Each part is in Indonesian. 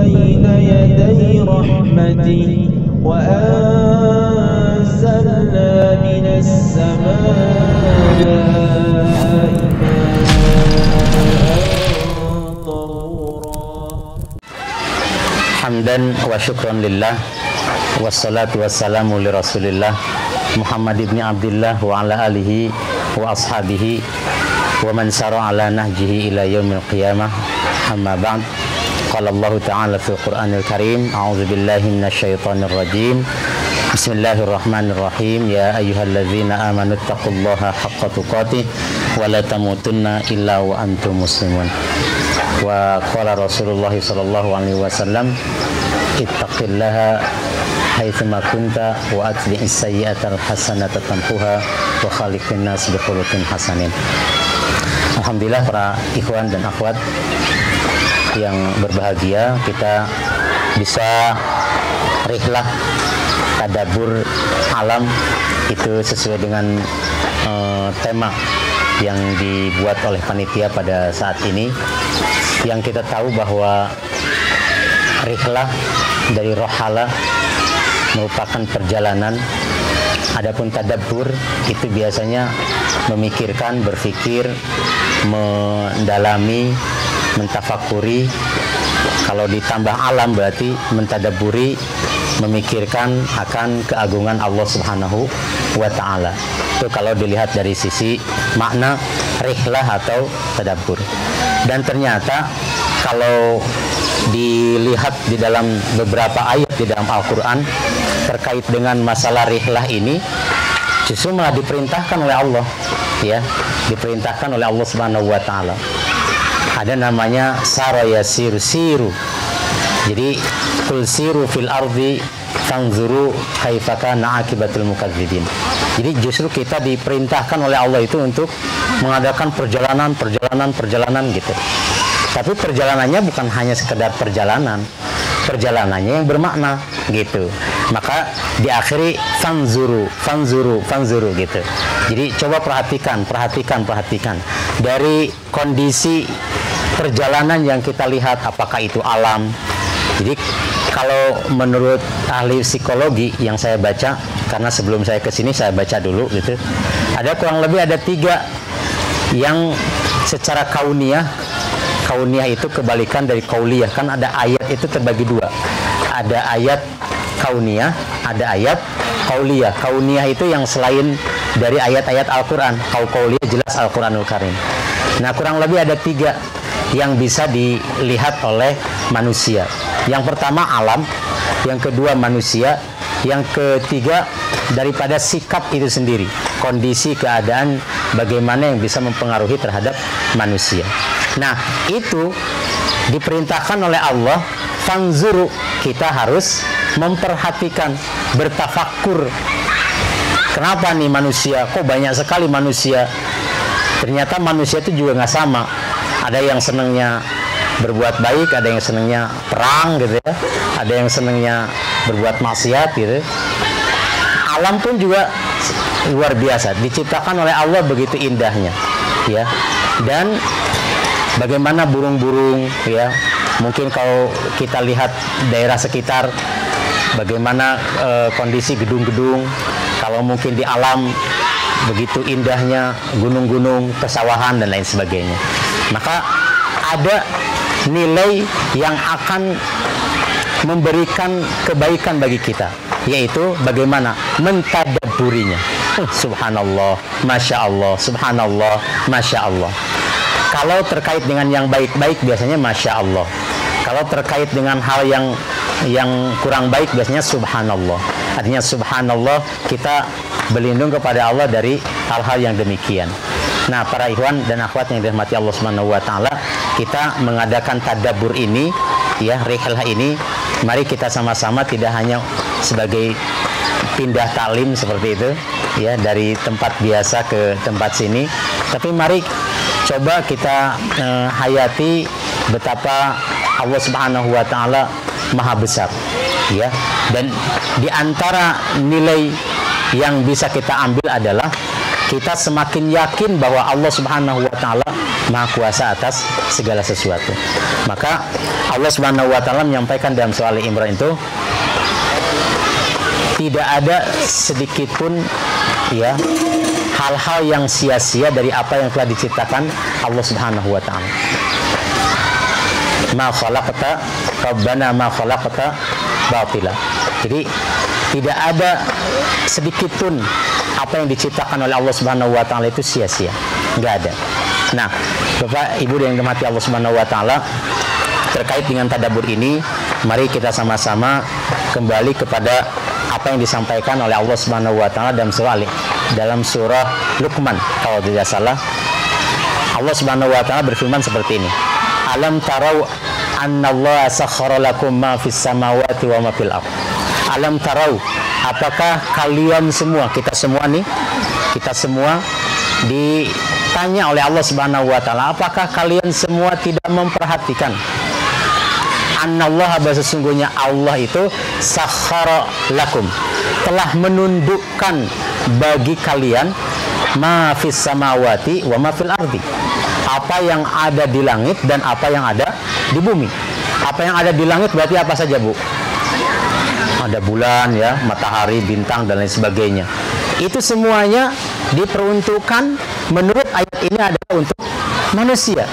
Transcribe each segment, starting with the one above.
بين يدي رحمته وأنزلنا من السماء ماء طهورا. Hamdan wa syukran lillah, wassalatu wassalamu li rasulillah Muhammad ibn Abdillah wa ala alihi wa ashabihi wa man sara ala nahjihi ila yaumil qiyamah. Amma ba'd. Qala Allah ta'ala fil Qur'anil Karim, a'udzu billahi minasyaitonir rajim. Bismillahirrahmanirrahim. Ya ayyuhalladzina amanu taqullaha haqqa tuqatih wa la tamutunna illa wa antum muslimun. Wa qala Rasulullah sallallahu alaihi wasallam, ittaqillaha haitsuma kunta wa atbi'is sayyi'atal hasanata tampuha wa khaliqin nas bi khuluqin hasanin. Alhamdulillah para ikhwan dan akhwat yang berbahagia, kita bisa rihlah tadabbur alam itu sesuai dengan tema yang dibuat oleh panitia pada saat ini, yang kita tahu bahwa rihlah dari rohala merupakan perjalanan, adapun tadabbur itu biasanya memikirkan, berpikir, mendalami, mentafakuri. Kalau ditambah alam berarti mentadabburi, memikirkan akan keagungan Allah Subhanahu wa ta'ala. Itu kalau dilihat dari sisi makna rihlah atau tadabbur. Dan ternyata kalau dilihat di dalam beberapa ayat di dalam Al-Quran terkait dengan masalah rihlah ini, justru malah diperintahkan oleh Allah, ya, diperintahkan oleh Allah Subhanahu wa ta'ala. Ada namanya saraya siru. Jadi kul siru fil ardi fanzuru kaifa kana akibatul mukadzibin. Jadi justru kita diperintahkan oleh Allah itu untuk mengadakan perjalanan gitu. Tapi perjalanannya bukan hanya sekedar perjalanan, perjalanannya yang bermakna gitu. Maka diakhiri fanzuru gitu. Jadi coba perhatikan dari kondisi perjalanan yang kita lihat, apakah itu alam. Jadi kalau menurut ahli psikologi yang saya baca, karena sebelum saya kesini saya baca dulu gitu, ada kurang lebih ada 3 yang secara kauniyah itu kebalikan dari kauliyah. Kan ada ayat itu terbagi 2, ada ayat kauniyah, ada ayat kauliyah. Kauniyah itu yang selain dari ayat-ayat Al-Quran. Kauliyah jelas Al-Quranul Karim. Nah, kurang lebih ada 3 yang bisa dilihat oleh manusia. Yang pertama alam, yang kedua manusia, yang ketiga daripada sikap itu sendiri, kondisi keadaan bagaimana yang bisa mempengaruhi terhadap manusia. Nah, itu diperintahkan oleh Allah, fanzuru, kita harus memperhatikan, bertafakur. Kenapa nih manusia? Kok banyak sekali manusia? Ternyata manusia itu juga nggak sama. Ada yang senangnya berbuat baik, ada yang senangnya perang gitu ya, ada yang senangnya berbuat maksiat gitu. Alam pun juga luar biasa, diciptakan oleh Allah begitu indahnya, ya. Dan bagaimana burung-burung, ya, mungkin kalau kita lihat daerah sekitar, bagaimana kondisi gedung-gedung, kalau mungkin di alam begitu indahnya gunung-gunung, pesawahan dan lain sebagainya. Maka ada nilai yang akan memberikan kebaikan bagi kita, yaitu bagaimana mentadabburinya. Subhanallah, Masya Allah, Subhanallah, Masya Allah. Kalau terkait dengan yang baik-baik biasanya Masya Allah. Kalau terkait dengan hal yang kurang baik biasanya Subhanallah. Artinya Subhanallah, kita berlindung kepada Allah dari hal-hal yang demikian. Nah, para ikhwan dan akhwat yang dirahmati Allah Subhanahu wa ta'ala, kita mengadakan tadabbur ini, ya, rihlah ini, mari kita sama-sama tidak hanya sebagai pindah taklim seperti itu, ya, dari tempat biasa ke tempat sini, tapi mari coba kita hayati betapa Allah Subhanahu wa ta'ala maha besar, ya. Dan di antara nilai yang bisa kita ambil adalah kita semakin yakin bahwa Allah Subhanahu wa ta'ala maha kuasa atas segala sesuatu. Maka Allah Subhanahu wa taala menyampaikan dalam surah Ali Imran itu, tidak ada sedikit pun ya hal-hal yang sia-sia dari apa yang telah diciptakan Allah Subhanahu wa taala. Ma khalaqta rabbana ma khalaqta batila. Jadi tidak ada sedikit pun apa yang diciptakan oleh Allah Subhanahu wa taala itu sia-sia. Enggak ada. Nah, Bapak Ibu yang dirahmati Allah Subhanahu wa taala, terkait dengan tadabbur ini, mari kita sama-sama kembali kepada apa yang disampaikan oleh Allah Subhanahu wa taala dalam surah Luqman kalau tidak salah. Allah Subhanahu wa taala berfirman seperti ini. Alam tarau annallaha sakhkhara lakum ma fis samawati wa ma fil ardh. Alam tarau, apakah kalian semua, kita semua ditanya oleh Allah Subhanahu wa taala, apakah kalian semua tidak memperhatikan annallaha, bahwa sesungguhnya Allah itu sakhkhara lakum, telah menundukkan bagi kalian ma fis samawati wa ma fil ardi, apa yang ada di langit dan apa yang ada di bumi. Apa yang ada di langit berarti apa saja, Bu? Ada bulan ya, matahari, bintang dan lain sebagainya. Itu semuanya diperuntukkan menurut ayat ini adalah untuk manusia.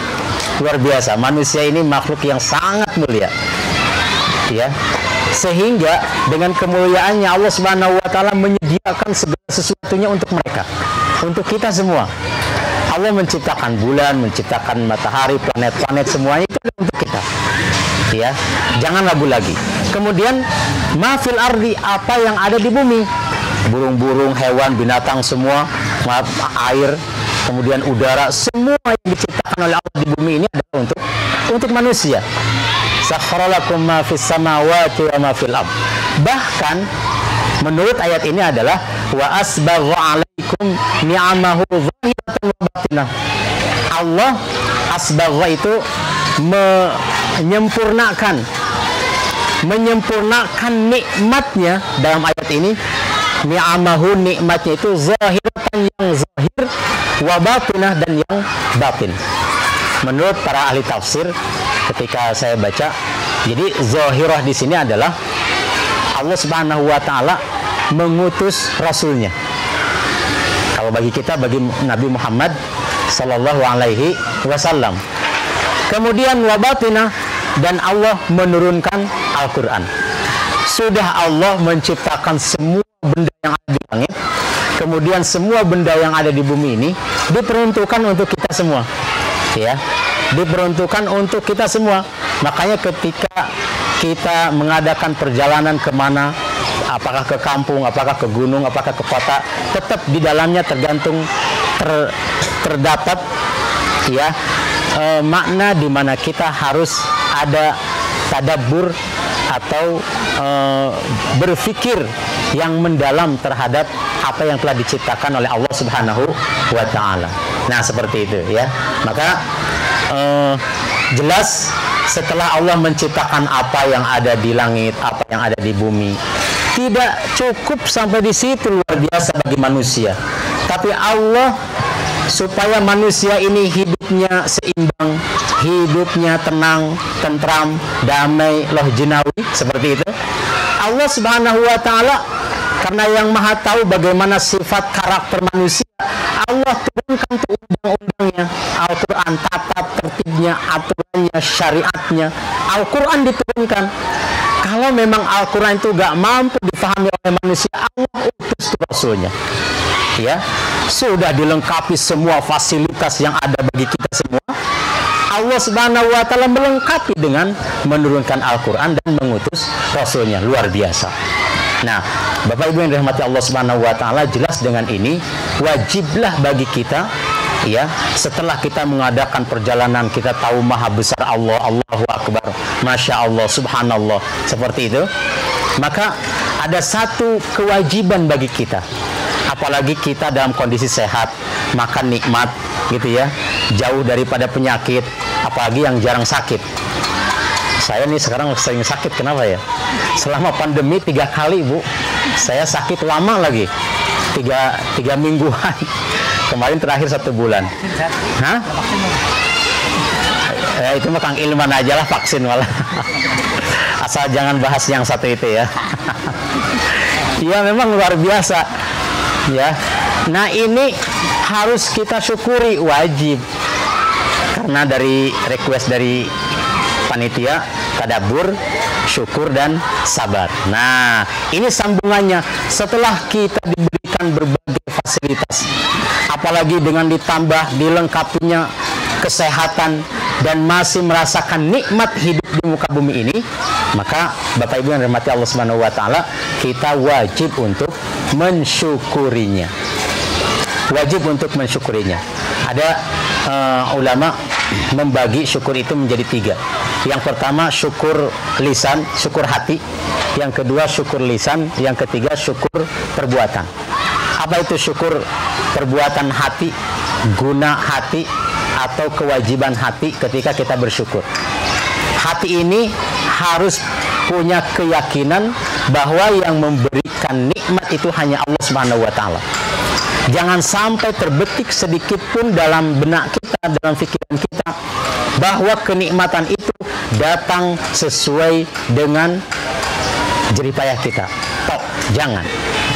Luar biasa, manusia ini makhluk yang sangat mulia. Ya. Sehingga dengan kemuliaannya Allah Subhanahu wa taala menyediakan segala sesuatunya untuk mereka, untuk kita semua. Allah menciptakan bulan, menciptakan matahari, planet-planet, semuanya itu untuk kita. Ya, jangan ragu lagi. Kemudian mafil ardi, apa yang ada di bumi, burung-burung, hewan, binatang semua, air, kemudian udara, semua yang diciptakan oleh Allah di bumi ini adalah untuk manusia. Sakhkhara lakum ma fis samawati wa ma fil ardh. Bahkan menurut ayat ini adalah wa asbagha 'alaikum ni'amahu zahiratan wa batinah. Allah asbagha itu menyempurnakan nikmatnya dalam ayat ini. Ni'amahu, nikmatnya itu zahiratan, yang zahir, wa batinah, dan yang batin. Menurut para ahli tafsir, ketika saya baca, jadi zahirah di sini adalah Allah Subhanahu wa taala mengutus rasulnya. Kalau bagi kita, bagi Nabi Muhammad sallallahu alaihi wasallam. Kemudian wabatina, dan Allah menurunkan Al-Qur'an. Sudah Allah menciptakan semua benda yang ada di langit, kemudian semua benda yang ada di bumi ini diperuntukkan untuk kita semua. Ya, diperuntukkan untuk kita semua. Makanya ketika kita mengadakan perjalanan kemana, apakah ke kampung, apakah ke gunung, apakah ke kota, tetap di dalamnya terdapat ya makna di mana kita harus ada tadabbur atau berpikir yang mendalam terhadap apa yang telah diciptakan oleh Allah Subhanahu wa taala. Nah, seperti itu ya. Maka jelas setelah Allah menciptakan apa yang ada di langit, apa yang ada di bumi, tidak cukup sampai di situ, luar biasa bagi manusia. Tapi Allah, supaya manusia ini hidupnya seimbang, hidupnya tenang, tentram, damai, loh jinawi, seperti itu. Allah Subhanahu wa taala, karena yang maha tahu bagaimana sifat karakter manusia, Allah turunkan tuh undang-undangnya, Al-Quran, tata tertibnya, aturannya, syariatnya, Al-Quran diturunkan. Kalau memang Al-Quran itu gak mampu difahami oleh manusia, Allah utus Rasulnya. Ya, sudah dilengkapi semua fasilitas yang ada bagi kita semua. Allah Subhanahu wa taala melengkapi dengan menurunkan Al-Quran dan mengutus Rasulnya. Luar biasa. Nah, Bapak Ibu yang dirahmati Allah Subhanahu wa taala, jelas dengan ini wajiblah bagi kita ya, setelah kita mengadakan perjalanan, kita tahu maha besar Allah, Allahu Akbar, Masya Allah, Subhanallah, seperti itu, maka ada satu kewajiban bagi kita, apalagi kita dalam kondisi sehat, makan nikmat gitu ya, jauh daripada penyakit, apalagi yang jarang sakit. Saya nih sekarang sering sakit, kenapa ya? Selama pandemi 3 kali, Bu, saya sakit lama lagi, 3 mingguan. Kemarin terakhir 1 bulan. Hah? Ya itu mah Kang Ilman aja lah, vaksin malah. Asal jangan bahas yang satu itu ya. Ya memang luar biasa ya. Nah ini harus kita syukuri, wajib, karena dari request dari panitia, tadabbur, syukur dan sabar. Nah ini sambungannya, setelah kita diberikan berbagai fasilitas, apalagi dengan ditambah dilengkapinya kesehatan dan masih merasakan nikmat hidup di muka bumi ini, maka Bapak Ibu yang dirahmati Allah Subhanahu wa taala, kita wajib untuk mensyukurinya. Wajib untuk mensyukurinya. Ada ulama membagi syukur itu menjadi 3. Yang pertama syukur lisan, syukur hati. Yang kedua syukur lisan, yang ketiga syukur perbuatan. Apa itu syukur perbuatan hati? Guna hati atau kewajiban hati ketika kita bersyukur. Hati ini harus punya keyakinan bahwa yang memberikan nikmat itu hanya Allah Subhanahu wa taala. Jangan sampai terbetik sedikit pun dalam benak kita, dalam pikiran kita, bahwa kenikmatan itu datang sesuai dengan jeripayah kita. Jangan.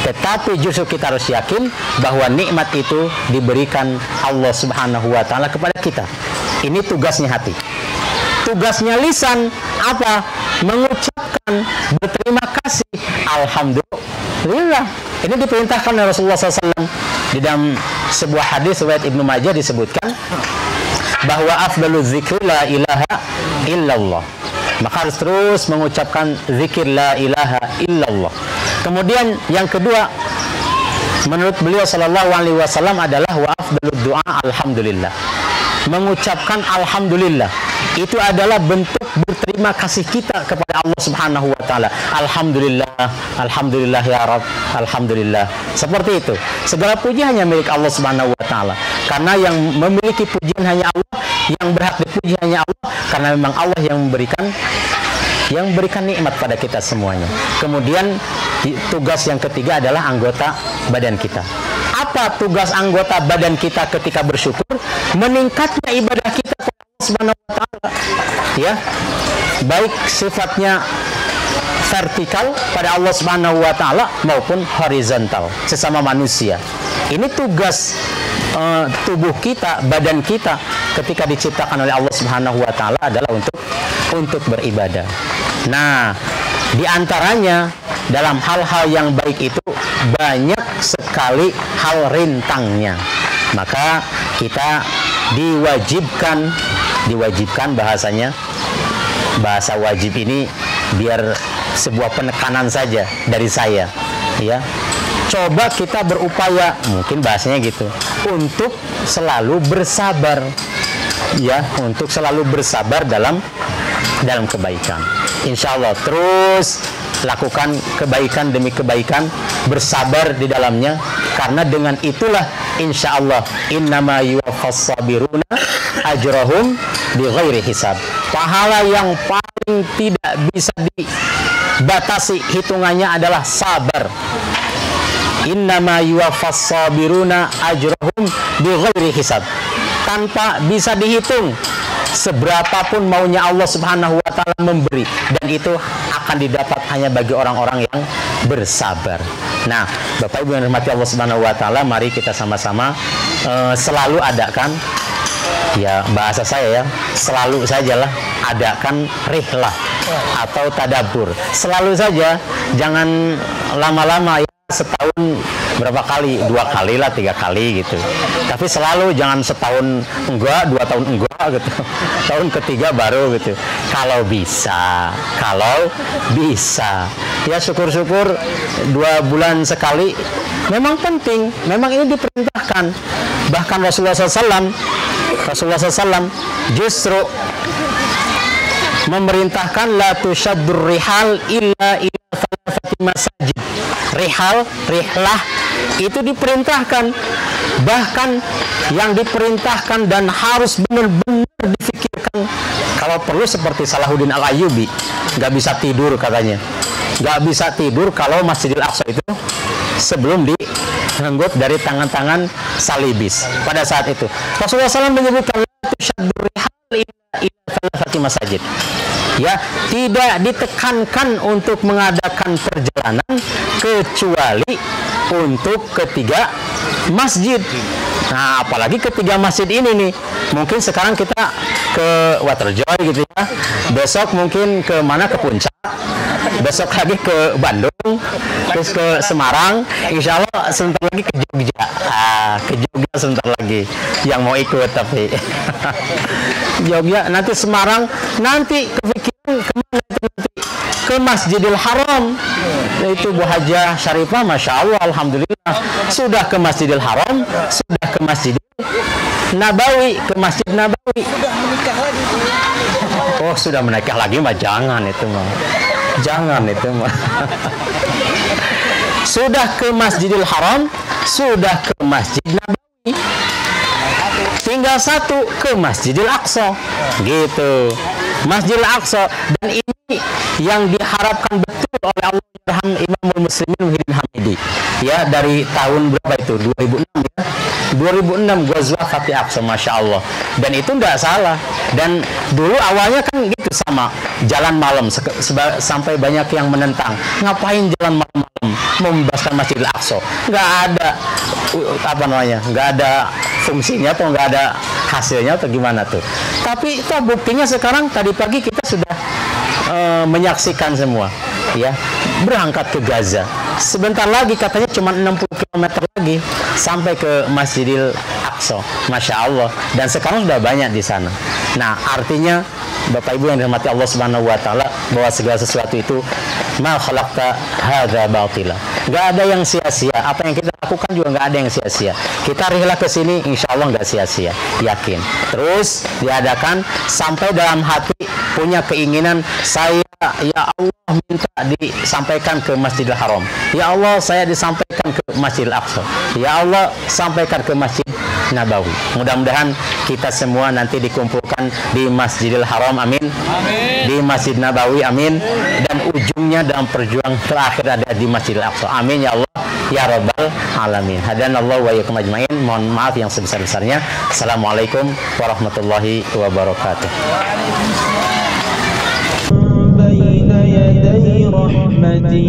Tetapi justru kita harus yakin bahwa nikmat itu diberikan Allah Subhanahu wa taala kepada kita. Ini tugasnya hati. Tugasnya lisan apa? Mengucapkan berterima kasih, alhamdulillah. Ini diperintahkan oleh Rasulullah SAW. Di dalam sebuah hadis riwayat Ibnu Majah disebutkan bahwa afdalu dzikri la ilaha illallah. Maka harus terus mengucapkan zikir la ilaha illallah. Kemudian yang kedua, menurut beliau sallallahu alaihi wasallam adalah wa afdalud du'a alhamdulillah. Mengucapkan alhamdulillah itu adalah bentuk berterima kasih kita kepada Allah Subhanahu wa taala. Alhamdulillah, alhamdulillah ya Rabb, alhamdulillah. Seperti itu. Segala puji hanya milik Allah Subhanahu wa taala. Karena yang memiliki pujian hanya Allah, yang berhak dipuji hanya Allah, karena memang Allah yang memberikan nikmat pada kita semuanya. Kemudian tugas yang ketiga adalah anggota badan kita. Apa tugas anggota badan kita ketika bersyukur? Meningkatnya ibadah kita kepada Allah Subhanahu wa taala. Ya. Baik sifatnya vertikal pada Allah Subhanahu wa taala maupun horizontal sesama manusia. Ini tugas tubuh kita, badan kita ketika diciptakan oleh Allah Subhanahu wa taala adalah untuk beribadah. Nah, di antaranya dalam hal-hal yang baik itu banyak sekali hal rintangnya. Maka kita diwajibkan bahasanya, bahasa wajib ini biar sebuah penekanan saja dari saya, ya. Coba kita berupaya, mungkin bahasanya gitu, untuk selalu bersabar, ya, untuk selalu bersabar dalam kebaikan. Insya Allah terus lakukan kebaikan demi kebaikan, bersabar di dalamnya, karena dengan itulah insya Allah innama yuwaffas sabiruna ajrahum bighairi hisab. Pahala yang paling tidak bisa dibatasi hitungannya adalah sabar. Innama yuwaffas sabiruna ajrahum bighairi hisab. Tanpa bisa dihitung seberapapun maunya Allah Subhanahu wa taala memberi, dan itu akan didapat hanya bagi orang-orang yang bersabar. Nah, Bapak Ibu yang dirahmati Allah Subhanahu wa taala, mari kita sama-sama selalu adakan, ya bahasa saya ya, selalu sajalah adakan rihlah atau tadabbur. Selalu saja, jangan lama-lama ya, setahun berapa kali, 2 kali lah, 3 kali gitu. Tapi selalu jangan setahun enggak, 2 tahun enggak gitu. Tahun ketiga baru gitu. Kalau bisa ya syukur-syukur 2 bulan sekali. Memang penting, memang ini diperintahkan. Bahkan Rasulullah SAW justru memerintahkan la tusyaddur rihal illa ila thalathati masajid. Rihlah itu diperintahkan, bahkan yang diperintahkan dan harus benar-benar difikirkan, kalau perlu seperti Salahuddin Al-Ayyubi, nggak bisa tidur katanya, nggak bisa tidur kalau Masjidil Aqsa itu sebelum direnggut dari tangan-tangan salibis. Pada saat itu Rasulullah SAW menyebutkan la tusyaddur rihal illa ila thalathati masajid. Ya, tidak ditekankan untuk mengadakan perjalanan kecuali untuk ketiga masjid. Nah, apalagi ketiga masjid ini nih. Mungkin sekarang kita ke Waterjoy gitu ya. Besok mungkin ke mana, ke Puncak. Besok lagi ke Bandung, terus ke Semarang. Insya Allah sebentar lagi ke Jogja. Ke Jogja sebentar lagi. Yang mau ikut tapi Jogja, nanti Semarang, nanti kepikiran kemana itu nanti? Ke Masjidil Haram. Itu Bu Hajah Syarifah, Masya Allah, Alhamdulillah. Sudah ke Masjidil Haram, sudah ke Masjidil Nabawi, ke Masjid Nabawi. Sudah menikah lagi. Oh, sudah menikah lagi mah jangan itu mah. Jangan itu mah. Sudah ke Masjidil Haram, sudah ke Masjid Nabawi. Tinggal satu ke Masjidil Aqsa. Gitu. Masjidil Aqsa, dan ini yang diharapkan betul oleh Allah Imamul Muslimin Muhyiddin Hamidi. Ya, dari tahun berapa itu? 2006 ya. 2006 Ghazwah Fatih Aqsa, Masya Allah. Dan itu enggak salah. Dan dulu awalnya kan gitu, sama jalan malam, sampai banyak yang menentang. Ngapain jalan malam-malam membebaskan Masjidil Aqsa? Nggak ada apa namanya, nggak ada fungsinya atau nggak ada hasilnya atau gimana tuh. Tapi itu buktinya sekarang, tadi pagi kita sudah menyaksikan semua, ya, berangkat ke Gaza. Sebentar lagi katanya cuma 60 km lagi sampai ke Masjidil Aqsa, Masya Allah. Dan sekarang sudah banyak di sana. Nah, artinya Bapak Ibu yang dirahmati Allah Subhanahu wa taala, bahwa segala sesuatu itu ma khalaqta hadza batila. Enggak ada yang sia-sia. Apa yang kita lakukan juga enggak ada yang sia-sia. Kita rihlah ke sini, insya Allah enggak sia-sia. Yakin. Terus diadakan sampai dalam hati punya keinginan, saya ya Allah minta disampaikan ke Masjidil Haram. Ya Allah, saya disampaikan ke Masjidil Aqsa. Ya Allah, sampaikan ke Masjid Nabawi. Mudah-mudahan kita semua nanti dikumpulkan di Masjidil Haram, amin. Amin. Di Masjid Nabawi, amin. Dan ujungnya dalam perjuangan terakhir ada di Masjidil Aqsa, amin ya Allah ya Rabbal Alamin. Hadanallahu wa iyyakum ajmain. Mohon maaf yang sebesar-besarnya. Assalamualaikum warahmatullahi wabarakatuh. بين يدي رحمتي